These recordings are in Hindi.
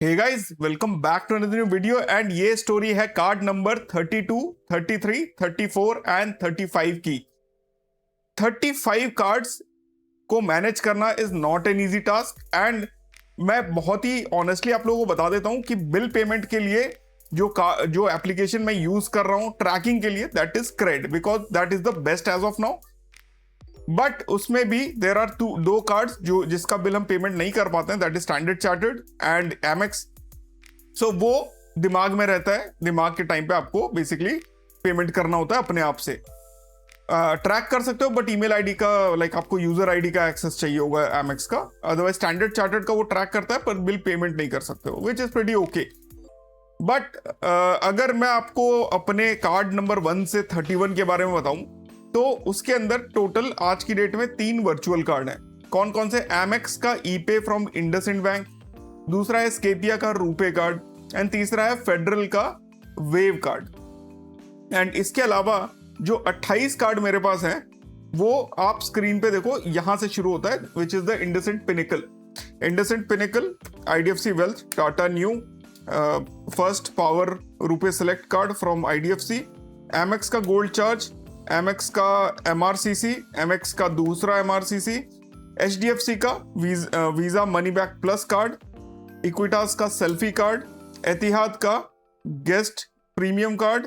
Hey guys, welcome back to another new video. And ये स्टोरी है कार्ड नंबर 32, 33, 34 एंड 35 की। 35 कार्ड्स को मैनेज करना is not an easy task. And मैं बहुत ही ऑनेस्टली आप लोगों को बता देता हूं कि बिल पेमेंट के लिए जो एप्लीकेशन मैं यूज कर रहा हूं ट्रैकिंग के लिए, that is CRED, because that is the best as of now. But उसमें भी देर आर दो कार्ड्स जो जिसका बिल हम पेमेंट नहीं कर पाते हैं, that is Standard Chartered and Amex. सो वो दिमाग में रहता है, दिमाग के टाइम पे आपको बेसिकली पेमेंट करना होता है अपने आप से। ट्रैक कर सकते हो, बट ईमेल आईडी का आपको यूजर आईडी का एक्सेस चाहिए होगा एमएक्स का। अदरवाइज स्टैंडर्ड चार्टर्ड का वो ट्रैक करता है पर बिल पेमेंट नहीं कर सकते हो, which is pretty okay. But अगर मैं आपको अपने कार्ड नंबर 1 से 31 के बारे में बताऊं तो उसके अंदर टोटल आज की डेट में 3 वर्चुअल कार्ड हैं। कौन कौन से? एमएक्स का ईपे फ्रॉम इंडसइंड बैंक, दूसरा है स्केपिया का रूपे कार्ड, एंड तीसरा है फेडरल का वेव कार्ड। एंड इसके अलावा जो 28 कार्ड मेरे पास हैं वो आप स्क्रीन पे देखो, यहां से शुरू होता है, which is the IndusInd Pinnacle, IDFC Wealth, Tata Neu, first power RuPay Select card from IDFC, Amex का गोल्ड चार्ज, एमएक्स का एमआरसीसी, एमएक्स का दूसरा एमआरसीसी, एचडीएफसी का Visa money back plus card, Equitas का सेल्फी कार्ड, एतिहाद का guest premium card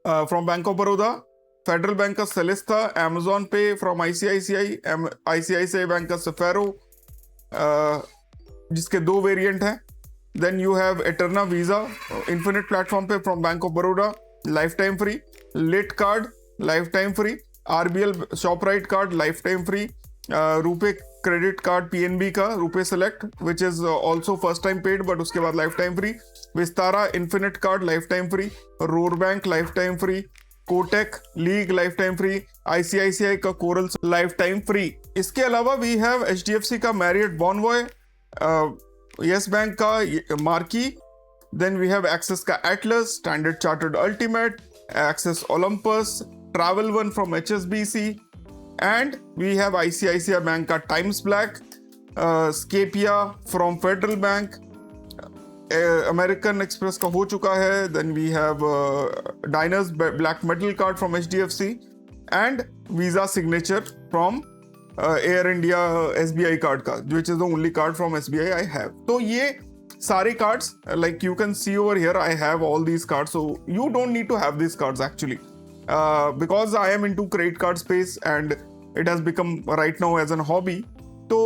from Bank of Baroda, Federal Bank का Celesta, Amazon Pay from ICICI bank का सफेरो, जिसके 2 वेरिएंट हैं। Then you have Eterna visa Infinite platform पे from Bank of Baroda, lifetime free, LIT card lifetime free, RBL Shoprite card lifetime free, RuPay credit card PNB का RuPay Select which is also first time paid but उसके बाद lifetime free, Vistara Infinite card lifetime free, roar bank lifetime free, Kotak League lifetime free, ICICI का कोरल लाइफ टाइम फ्री। इसके अलावा वी हैव एचडीएफसी का मैरियट बॉनवॉय, यस बैंक का marquee, then we have Axis का Atlas, Standard Chartered Ultimate, Axis Olympus, Travel One from HSBC, and we have ICICI bank का Times Black, Scapia from Federal Bank, American Express का हो चुका है, then we have Diners Black metal card from HDFC and Visa Signature from Air India SBI card का, which is the only card from SBI I have. तो ये सारे cards, like you can see over here, I have all these cards, so you don't need to have these cards actually, because I am into credit card space and it has become right now as an hobby. तो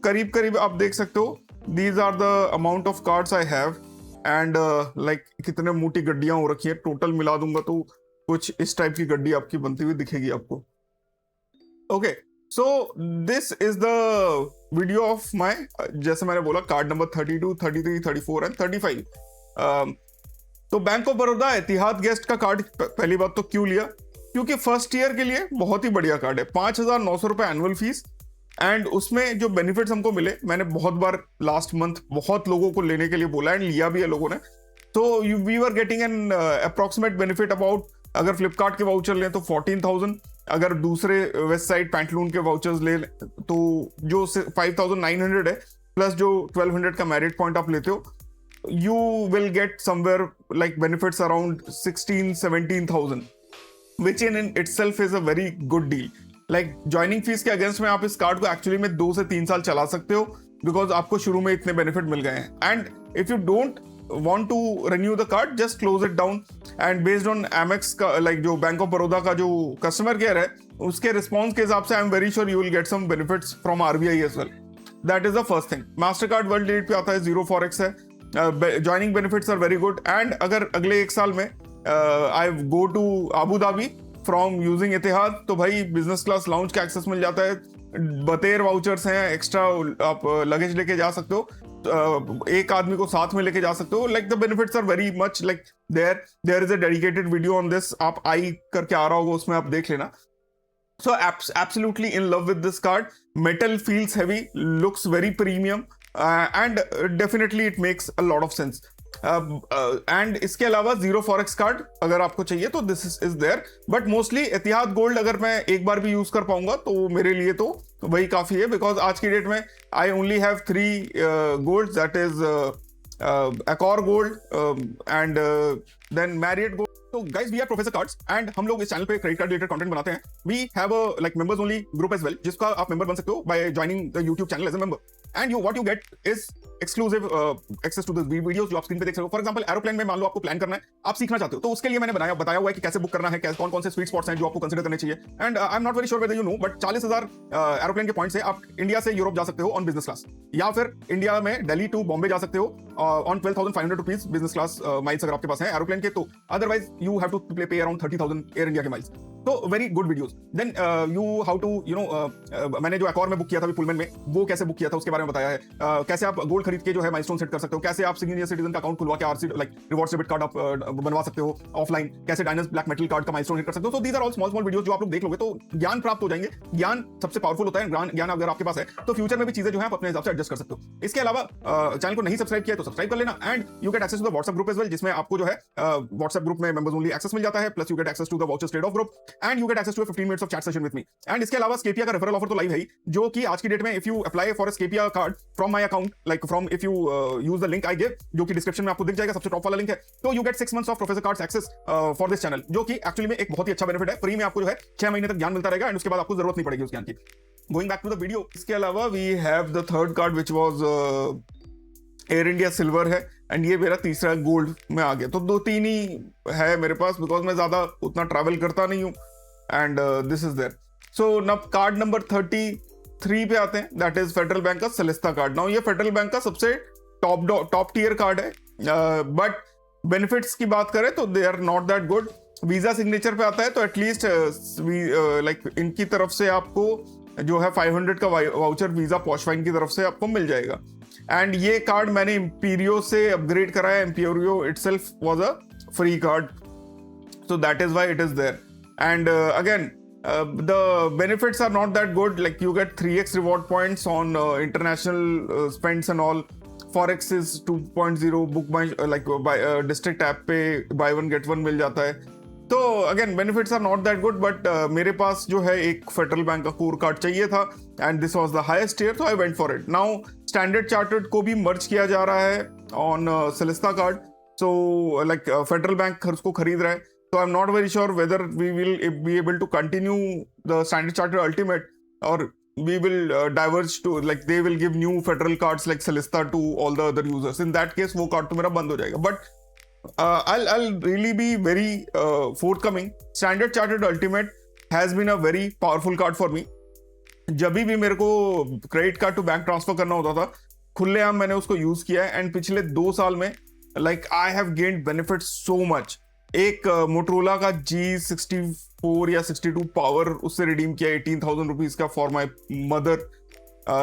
करीब करीब आप देख सकते हो, these are the amount of cards I have and कितने मोटी गड्डियां हो रखी है, टोटल मिला दूंगा तो कुछ इस टाइप की गड्डी आपकी बनती हुई दिखेगी आपको। Okay, so this is the video of my, जैसे मैंने बोला, कार्ड नंबर 32, 33, 34 एंड 35। तो bank of Baroda Etihad guest का कार्ड पहली बात तो क्यों लिया? क्योंकि फर्स्ट ईयर के लिए बहुत ही बढ़िया कार्ड है, 5,900 रुपए एनुअल फीस, एंड उसमें जो बेनिफिट्स हमको मिले, मैंने बहुत बार लास्ट मंथ बहुत लोगों को लेने के लिए बोला एंड लिया भी है लोगों ने। तो we were getting an approximate benefit about, अगर फ्लिपकार्ट के वाउचर लें तो 14,000, अगर दूसरे वेस्ट साइड पैंटलून के वाउचर्स ले तो जो 5,900 है, प्लस जो 1,200 का मैरिट पॉइंट आप लेते हो, you will get somewhere like benefits around 16-17,000, which in itself is a very good deal. Like joining fees के अगेंस्ट में आप इस कार्ड को एक्चुअली में 2 से 3 साल चला सकते हो, बिकॉज आपको शुरू में इतने बेनिफिट मिल गए हैं। And if you don't want to renew the card, just close it down, and based on Amex का जो बैंक ऑफ बड़ौदा का जो कस्टमर केयर है उसके रिस्पॉन्स के हिसाब से I am very sure you will get some benefits from RBI as well. That is the first thing. Mastercard World date पे आता है, 0 फॉरेक्स है, joining benefits are very good. And अगर अगले 1 साल में I go to Abu Dhabi from using Etihad, तो भाई बिजनेस क्लास लाउंज का एक्सेस मिल जाता है, बतेर वाउचर्स हैं, एक्स्ट्रा आप लगेज लेके जा सकते हो, एक आदमी को साथ में लेके जा सकते हो। Like the benefits are very much like there is a dedicated video on this, आप आई करके आ रहा होगा, उसमें आप देख लेना। So absolutely in love with this card. Metal feels heavy, looks very premium, and definitely it makes a lot of sense. And इसके अलावा 0 फॉरेक्स कार्ड अगर आपको चाहिए तो this is there, but mostly Etihad gold अगर मैं एक बार भी यूज कर पाऊंगा तो मेरे लिए तो वही काफी है, बिकॉज आज की डेट में I only have 3 gold, that is Accor Gold and then Marriott Gold. So guys, we are Professor Cards and हम लोग इस चैनल पे क्रेडिट कार्ड रिलेटेड कंटेंट बनाते हैं. We have a like members only group as well, जिसका आप मेंबर बन सकते हो by joining the YouTube channel as a member. And what you get is exclusive access to the videos जो आप स्क्रीन पे देख सकते हो. फॉर एग्जांपल एरोप्लेन में मान लो आपको प्लान करना है, आप सीखना चाहते हो, तो उसके लिए मैंने बताया हुआ है कि कैसे बुक करना है, कौन कौन से स्वीट स्पॉट्स हैं जो आपको कंसीडर करने चाहिए. And I am not very sure whether you know, but 40,000 aeroplane के पॉइंट से आप इंडिया से यूरोप जा सकते हो ऑन बिजनेस क्लास, या फिर इंडिया में दिल्ली टू बॉम्बे जा सकते हो on 12,500 rupees business class miles अगर आपके पास है एरोप्लेन के. तो otherwise you have to pay around 30,000 Air India के माइल्स. तो very good videos. Then you how to you know, मैंने जो अकॉर में बुक किया था पुलमैन में, वो कैसे बुक किया था उसके बारे में बताया है. कैसे आप गोल्ड खरीद के जो है माइलस्टोन सेट कर सकते हो, कैसे आप सीनियर सिटीजन का अकाउंट खुलवा के आरसी लाइक रिवॉर्ड डेबिट कार्ड आप बनवा सकते हो ऑफलाइन, कैसे डायनस ब्लैक मेटल कार्ड का माइलस्टोन हिट कर सकते हो. तो these are all small videos जो आप लोग देख लोगे तो ज्ञान प्राप्त हो जाएंगे. ज्ञान सबसे पावरफुल होता है. ज्ञान अगर आपके पास है तो फ्यूचर में भी चीजें जो है आप अपने हिसाब से एडजस्ट कर सकते हो. इसके अलावा चैनल को नहीं सब्सक्राइब किया तो सब्सक्राइब कर लेना. And you get access to the WhatsApp group as well, जिसमें आपको जो है व्हाट्सएप ग्रुप में मेंबर्स ओनली एक्सेस मिल जाता है. Plus you get access to the vouchers trade off group and you get access to 15 minutes of chat session with me. And इसके अलावा स्केपिया का रेफरल ऑफर तो लाइव है, जो कि आज की डेट में if you apply for Scapia card from my account, like from if you use the link I give, जो कि डिस्क्रिप्शन में आपको दिख जाएगा, सबसे टॉप वाला लिंक है. तो you get 6 months of professor cards access for this channel, जो कि एक्चुअली में एक बहुत ही अच्छा बेनिफिट है. फ्री में आपको जो है 6 महीने तक ज्ञान मिलता रहेगा एंड उसके बाद आपको जरूरत नहीं पड़ेगी उस ज्ञान की. Going back to the video, इसके अलावा we have the third card which was Air India silver है एंड ये मेरा तीसरा गोल्ड में आ गया. तो 2-3 ही है मेरे पास, बिकॉज मैं ज्यादा उतना ट्रैवल करता नहीं हूँ. And this is there. So now card number 33 पे आते हैं, दैट इज फेडरल बैंक का सेलेस्टा कार्ड. नाउ ये फेडरल बैंक का सबसे टॉप टियर कार्ड है, बट बेनिफिट्स की बात करें तो they are not that good. Visa signature पे आता है तो एटलीस्ट लाइक इनकी तरफ से आपको जो है 500 का वाउचर वीजा पॉशवाइन की तरफ से आपको मिल जाएगा. एंड ये कार्ड मैंने इम्पीरियो से अपग्रेड कराया. Imperia itself was a free card, so that is why it is there. And again, the benefits are not that good. Like you get 3x reward points on international spends and all. Forex is 2.0. book my by district app पे buy one get one मिल जाता है. तो again benefits are not that good, but मेरे पास जो है एक फेडरल बैंक का कोर कार्ड चाहिए था and this was the highest tier, so I went for it. Now Standard Chartered को भी मर्ज किया जा रहा है on Celesta card. So like federal bank उसको खरीद रहा है. So I'm not very sure whether we will be able to continue the Standard Chartered Ultimate, or we will diverge to like they will give new federal cards like Celesta to all the other users. In that case, वो कार्ड तो मेरा बंद हो जाएगा. But I'll really be very forthcoming. Standard Chartered Ultimate has been a very powerful card for me. जब भी मेरे को credit card to bank transfer करना होता था, खुलेआम मैंने उसको यूज किया है. एंड पिछले 2 साल में like I have gained benefit so much. एक मोटरोला का G64 या 62 पावर उससे रिडीम किया 18,000 रुपीज का for my mother.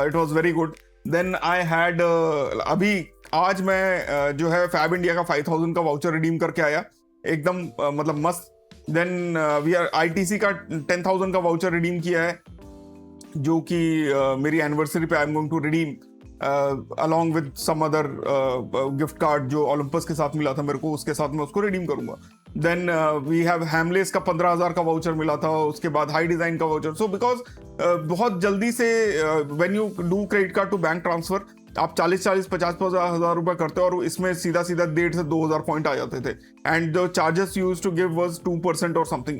It was very good. Then I had अभी आज मैं जो है फैब इंडिया का 5,000 का वाउचर रिडीम करके आया, एकदम मतलब मस्त. देन वी आर ITC का 10,000 का वाउचर रिडीम किया है, जो कि मेरी एनिवर्सरी पे I am going to redeem along with some other gift card जो ओलंपस के साथ मिला था मेरे को, उसके साथ मैं उसको रिडीम करूंगा. देन वी हैव हैमलेस का 15,000 का वाउचर मिला था, उसके बाद हाई डिजाइन का वाउचर. सो बिकॉज बहुत जल्दी से when you do credit card to bank transfer आप 40-50,000 रुपए करते हो और इसमें सीधा 1,500 से 2,000 पॉइंट आ जाते थे. And the charges used to give was 2% और something.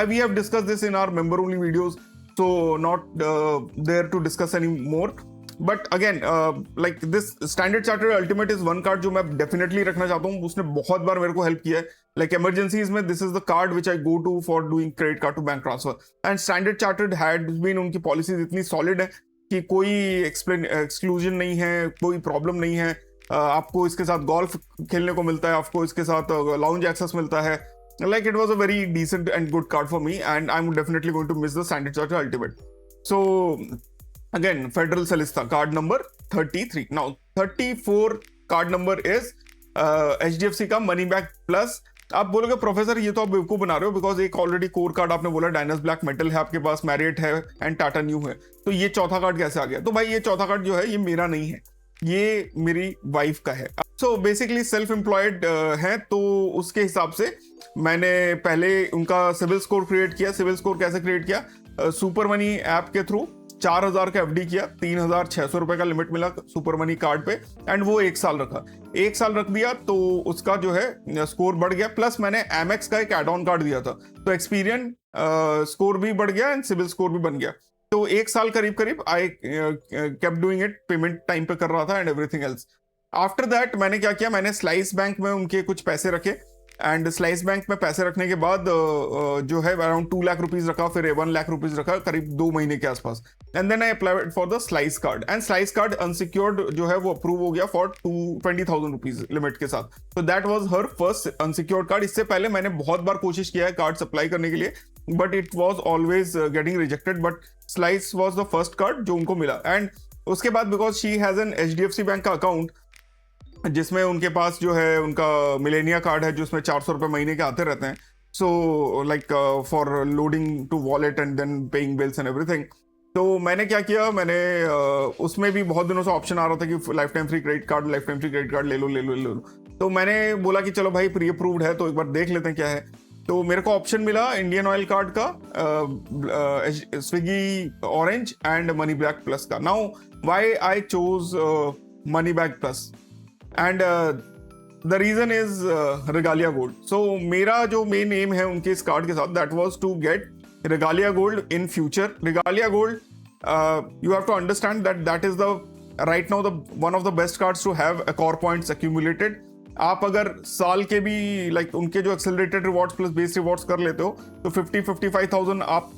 We have discuss this in our member only videos, so not there to discuss any more. But again like this Standard Chartered ultimate is one card जो मैं डेफिनेटली रखना चाहता हूँ. उसने बहुत बार मेरे को हेल्प किया है. लाइक इमरजेंसीज में this is the card which I go to for doing credit card to bank transfer. And Standard Chartered had been, उनकी पॉलिसीज इतनी सॉलिड है कि कोई एक्सक्लूजन नहीं है, कोई प्रॉब्लम नहीं है. आपको इसके साथ गोल्फ खेलने को मिलता है, आपको इसके साथ लाउंज एक्सेस मिलता है. Like it was a very decent and good card for me, and I'm definitely going to miss the Standard Chartered Ultimate. So again, Federal Celesta card number 33. Now 34 card number is HDFC का Money Back Plus. आप बोलोगे प्रोफेसर ये तो आप बेवकूफ बना रहे हो, बिकॉज एक ऑलरेडी कोर कार्ड आपने बोला डायनस ब्लैक मेटल है आपके पास, मैरियट है एंड टाटा न्यू है, तो ये चौथा कार्ड कैसे आ गया? तो भाई ये चौथा कार्ड जो है ये मेरा नहीं है, ये मेरी वाइफ का है. सो बेसिकली सेल्फ एम्प्लॉयड है, तो उसके हिसाब से मैंने पहले उनका सिविल स्कोर क्रिएट किया. सिविल स्कोर कैसे क्रिएट किया? सुपर मनी ऐप के थ्रू 4,000 का एफडी किया, 3,600 रुपए का लिमिट मिला सुपर मनी कार्ड पे, एंड वो 1 साल रखा। 1 साल रख दिया तो उसका जो है स्कोर बढ़ गया, प्लस मैंने एमएक्स का एक एड ऑन कार्ड दिया था, तो एक्सपीरियन स्कोर भी बढ़ गया एंड सिविल स्कोर भी बन गया। तो 1 साल करीब करीब I kept doing it, payment time पे कर रहा था and everything else. After that मैंने क्या किया, मैंने स्लाइस बैंक में उनके कुछ पैसे रखे, एंड स्लाइस बैंक में पैसे रखने के बाद जो है अराउंड 2 लाख रुपीज रखा, फिर 1 लाख रुपीज रखा करीब 2 महीने के आसपास, and then I applied for the Slice card, and Slice card unsecured जो है वो अप्रूव हो गया फॉर 20,000 रुपीज लिमिट के साथ। तो that was her first unsecured card. इससे पहले मैंने बहुत बार कोशिश किया है कार्ड अप्लाई करने के लिए, but it was always getting rejected, but slice was the first card जो उनको मिला। एंड उसके बाद because she has an HDFC bank का अकाउंट जिसमें उनके पास जो है उनका मिलेनिया कार्ड है जिसमें 400 रुपए महीने के आते रहते हैं, so like for loading to wallet and then paying bills and everything. तो मैंने क्या किया, मैंने उसमें भी बहुत दिनों से ऑप्शन आ रहा था कि life time free credit card, lifetime free credit card ले लो। तो मैंने बोला कि चलो भाई प्री अप्रूव्ड है तो एक बार देख लेते हैं क्या है। तो मेरे को ऑप्शन मिला इंडियन ऑयल कार्ड का, Swiggy Orange and Money back Plus का। Now why I chose Money back Plus, and the reason is Regalia Gold. So मेरा जो मेन एम है उनके इस कार्ड के साथ, that was to get Regalia Gold in future. Regalia Gold, you have to understand that is the right now the one of the best cards to have Accor points accumulated. आप अगर साल के भी लाइक उनके जो accelerated rewards plus base rewards कर लेते हो तो 50-55,000 आप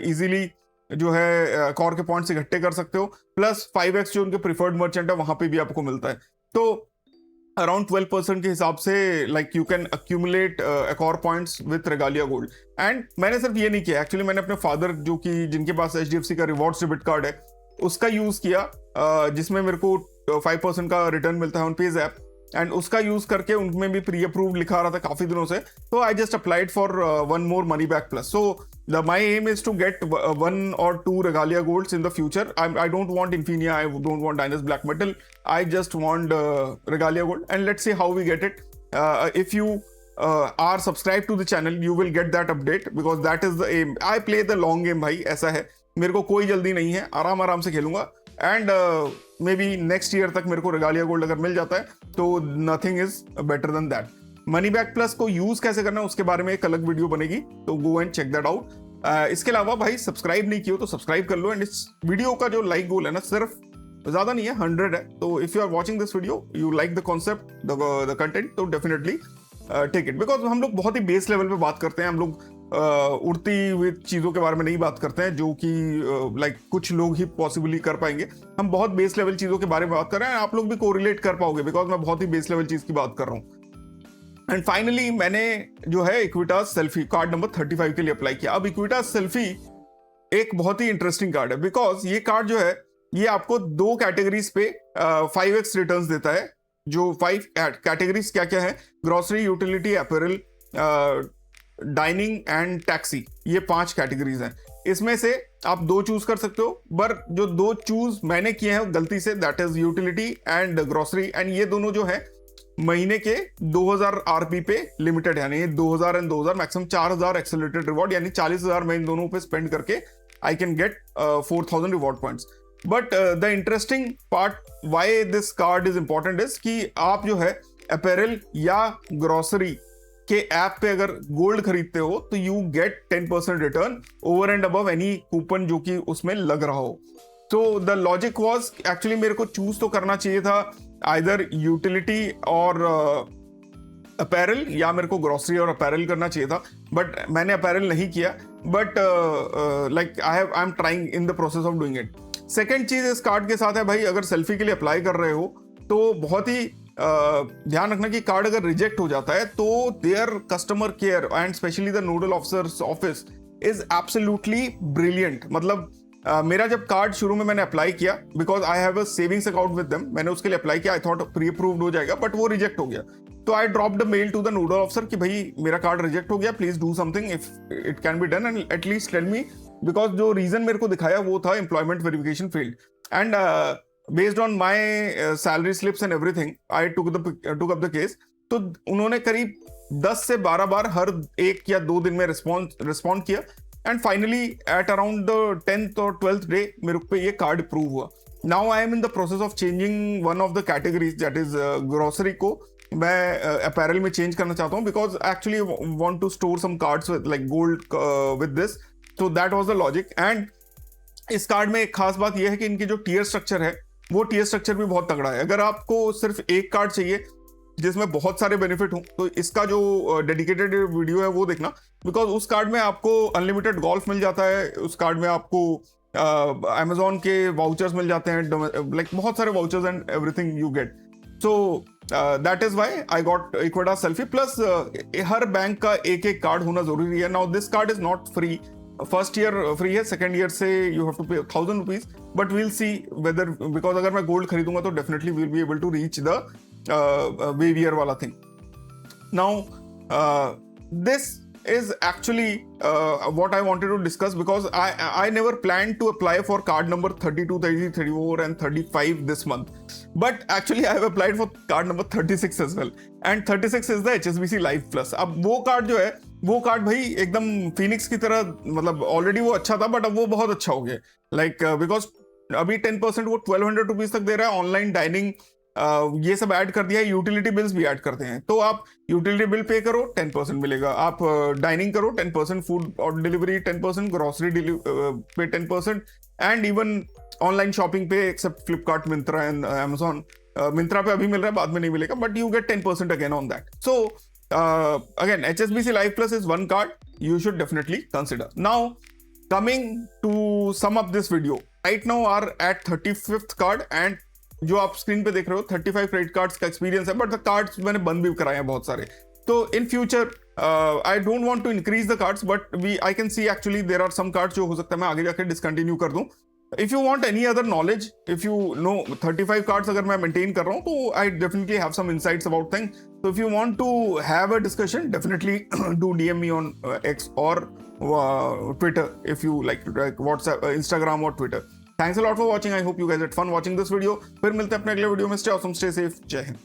इजीली जो है अकॉर के पॉइंट्स इकट्ठे कर सकते हो, प्लस 5x जो उनके प्रिफर्ड मर्चेंट है वहां पे भी आपको मिलता है। तो अराउंड 12% के हिसाब से like you can accumulate Accor points with Regalia Gold. And मैंने सिर्फ ये नहीं किया, एक्चुअली मैंने अपने फादर जो कि जिनके पास HDFC का रिवॉर्ड्स डेबिट कार्ड है उसका यूज किया, जिसमें मेरे को 5% का रिटर्न मिलता है ऑन पेज ऐप, एंड उसका यूज करके उनमें भी प्री अप्रूव लिखा रहा था काफी दिनों से। तो I just applied for one more Money back Plus. So my aim is to get 1 or 2 Regalia Golds in the future. I don't want Infinia, I don't want Diners black Metal, I just want Regalia Gold, and let's see how we get it. If you are subscribed to the channel, you will get that update because that is the aim. I play the long game भाई, ऐसा है, मेरे को कोई जल्दी नहीं है, आराम से खेलूंगा, and may be next year तक मेरे को रेगालिया गोल्ड अगर मिल जाता है तो nothing is better than that. Money back plus को यूज कैसे करना है उसके बारे में एक अलग वीडियो बनेगी, तो go and check that out. इसके अलावा भाई सब्सक्राइब नहीं किया तो सब्सक्राइब कर लो, एंड इस वीडियो का जो लाइक गोल है ना सिर्फ ज्यादा नहीं है, 100 है। तो if you are watching this video, you like the concept, the content, तो डेफिनेटली टेक इट, बिकॉज हम लोग बहुत ही बेस लेवल पे बात करते हैं, हम लोग उड़ती हुई चीज़ों के बारे में नहीं बात करते हैं जो कि लाइक कुछ लोग ही पॉसिबली कर पाएंगे। हम बहुत बेस लेवल चीज़ों के बारे में बात कर रहे हैं, आप लोग भी कोरिलेट कर पाओगे बिकॉज मैं बहुत ही बेस लेवल चीज़ की बात कर रहा हूँ। एंड फाइनली मैंने जो है इक्विटास सेल्फी कार्ड नंबर 35 के लिए अप्लाई किया। अब इक्विटास सेल्फी एक बहुत ही इंटरेस्टिंग कार्ड है बिकॉज ये कार्ड जो है ये आपको 2 कैटेगरीज पे 5x रिटर्न्स देता है। जो 5 कैटेगरीज क्या क्या है, grocery, utility, apparel, dining and taxi, ये 5 कैटेगरीज हैं। इसमें से आप 2 चूज कर सकते हो, पर जो 2 चूज मैंने किए हैं गलती से, that is utility and grocery, and ये दोनों जो है महीने के 2000 RP पे लिमिटेड है, यानी 2000 एंड 2000 मैक्सिमम 4000 एक्सेलरेटेड रिवॉर्ड, यानी 40,000 मैं इन दोनों पे स्पेंड करके I can get 4000 reward points. But the interesting part why this card is important is कि आप जो है अपैरल या ग्रोसरी के ऐप पे अगर गोल्ड खरीदते हो तो you get 10% return over and above any coupon जो कि उसमें लग रहा हो। तो द लॉजिक वाज एक्चुअली मेरे को चूज तो करना चाहिए था आइदर यूटिलिटी और अपैरल, या मेरे को ग्रोसरी और अपैरल करना चाहिए था, बट मैंने अपैरल नहीं किया। But like I am trying in the process of doing it. Second चीज इस कार्ड के साथ है भाई, अगर सेल्फी के लिए अप्लाई कर रहे हो तो बहुत ही ध्यान रखना कि कार्ड अगर रिजेक्ट हो जाता है तो there customer care and specially the nodal officers office is absolutely brilliant. मतलब मेरा जब कार्ड शुरू में मैंने अप्लाई किया, because I have a savings account with them, मैंने उसके लिए अप्लाई किया, आई थॉट प्री अप्रूव्ड हो जाएगा, बट वो रिजेक्ट हो गया। तो I dropped a mail to the nodal officer कि भाई मेरा कार्ड रिजेक्ट हो गया, please do something if it can be done and at least tell me, because जो रीजन मेरे को दिखाया वो था employment verification field, and based on my salary slips and everything I took up the case. तो उन्होंने करीब 10 से 12 बार हर 1 या 2 दिन में रिस्पॉन्ड किया, and finally at around the 10th और 12th डे मेरे पे ये कार्ड अप्रूव हुआ. Now I am in the process of changing one of the categories, that is grocery को मैं अपैरल में चेंज करना चाहता हूँ, because actually want to store some cards like gold with this. So that was the logic. And इस कार्ड में एक खास बात यह है कि इनकी जो टीयर स्ट्रक्चर है वो टीयर स्ट्रक्चर भी बहुत तगड़ा है. अगर आपको सिर्फ एक कार्ड चाहिए जिसमें बहुत सारे बेनिफिट हों तो इसका जो डेडिकेटेड वीडियो है वो देखना, बिकॉज उस कार्ड में आपको अनलिमिटेड गोल्फ मिल जाता है, उस कार्ड में आपको अमेजोन के वाउचर्स मिल जाते हैं, लाइक बहुत सारे vouchers and everything you get. So that is why I got Equitas Selfe. Plus हर बैंक का एक एक कार्ड होना जरूरी है. Now this card is not free. First year free है, सेकंड ईयर से you have to pay 1000 rupees, but we'll see whether, because अगर मैं गोल्ड खरीदूंगा तो definitely we'll be able to reach the waiver वाला thing. Now this is actually what I wanted to discuss, because I never planned to apply for card number 32, 33, 34 and 35 this month, but actually I have applied for card number 36 as well, and 36 is the HSBC Life Plus. अब वो कार्ड जो है वो कार्ड भाई एकदम फिनिक्स की तरह, मतलब ऑलरेडी वो अच्छा था बट अब वो बहुत अच्छा हो गया, लाइक बिकॉज अभी 10% वो 1200 रुपीज तक दे रहा है. ऑनलाइन डाइनिंग ये सब ऐड कर दिया है, यूटिलिटी बिल्स भी ऐड करते हैं, तो आप यूटिलिटी बिल पे करो 10% मिलेगा, आप डाइनिंग करो 10%, फूड और डिलीवरी 10%, ग्रोसरी पे 10%, एंड इवन ऑनलाइन शॉपिंग पे except Flipkart, Myntra and Amazon. Myntra पे अभी मिल रहा है, बाद में नहीं मिलेगा, but you get 10% again on that. So again, HSBC Life Plus is one card you should definitely consider. Now coming to sum up this video, right now are at 35th card, and जो आप स्क्रीन पे देख रहे हो 35 क्रेडिट कार्ड्स का एक्सपीरियंस है, बट द कार्ड्स मैंने बंद भी कराए हैं बहुत सारे. तो in future I don't want to increase the cards, but I can see actually there are some cards जो हो सकता है मैं आगे जाकर डिसकंटिन्यू कर दूं. If you want any other knowledge, if you know 35 cards अगर मैं maintain कर रहा हूँ तो I definitely have some insights about things. So if you want to have a discussion, definitely do DM me on X or Twitter if you like WhatsApp, Instagram or Twitter. Thanks a lot for watching. I hope you guys had fun watching this video. फिर मिलते हैं अपने अगले वीडियो में. Stay awesome, stay safe. जय हिंद.